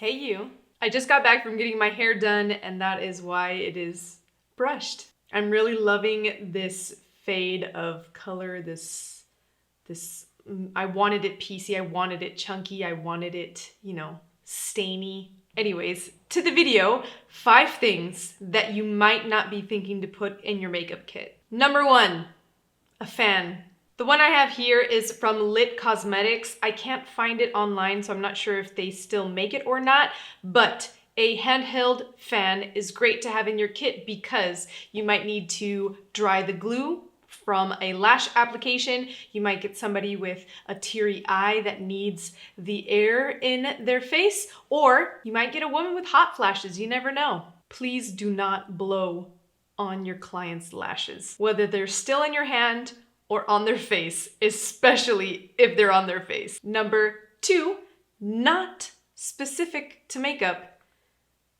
Hey you. I just got back from getting my hair done and that is why it is brushed. I'm really loving this fade of color, this, I wanted it piecey, I wanted it chunky, I wanted it, stainy. Anyways, to the video, 5 things that you might not be thinking to put in your makeup kit. Number 1, a fan. The one I have here is from Lit Cosmetics. I can't find it online, so I'm not sure if they still make it or not, but a handheld fan is great to have in your kit because you might need to dry the glue from a lash application. You might get somebody with a teary eye that needs the air in their face, or you might get a woman with hot flashes. You never know. Please do not blow on your client's lashes, whether they're still in your hand or on their face, especially if they're on their face. Number 2, not specific to makeup,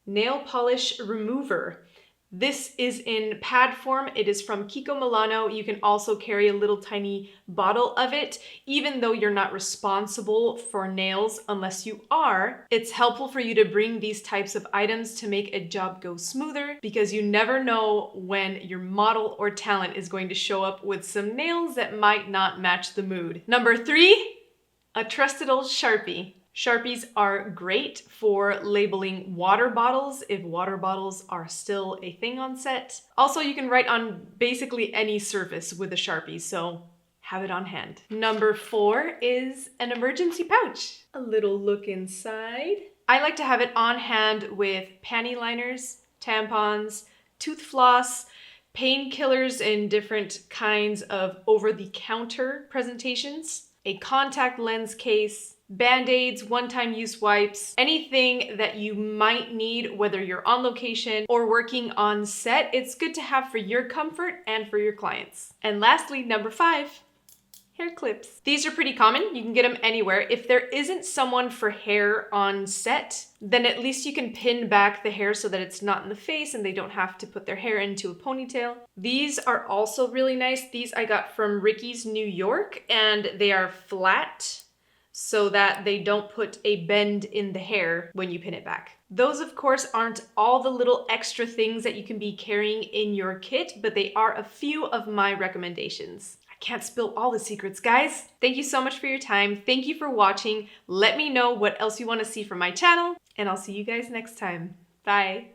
nail polish remover. This is in pad form. It is from Kiko Milano. You can also carry a little tiny bottle of it. Even though you're not responsible for nails, unless you are, it's helpful for you to bring these types of items to make a job go smoother because you never know when your model or talent is going to show up with some nails that might not match the mood. Number 3, a trusted old Sharpie. Sharpies are great for labeling water bottles if water bottles are still a thing on set. Also, you can write on basically any surface with a Sharpie, so have it on hand. Number 4 is an emergency pouch. A little look inside. I like to have it on hand with panty liners, tampons, tooth floss, painkillers in different kinds of over-the-counter presentations, a contact lens case, Band-Aids, one-time use wipes, anything that you might need, whether you're on location or working on set, it's good to have for your comfort and for your clients. And lastly, number 5, hair clips. These are pretty common. You can get them anywhere. If there isn't someone for hair on set, then at least you can pin back the hair so that it's not in the face and they don't have to put their hair into a ponytail. These are also really nice. These I got from Ricky's New York and they are flat, so that they don't put a bend in the hair when you pin it back. Those, of course, aren't all the little extra things that you can be carrying in your kit, but they are a few of my recommendations. I can't spill all the secrets, guys. Thank you so much for your time. Thank you for watching. Let me know what else you want to see from my channel, and I'll see you guys next time. Bye.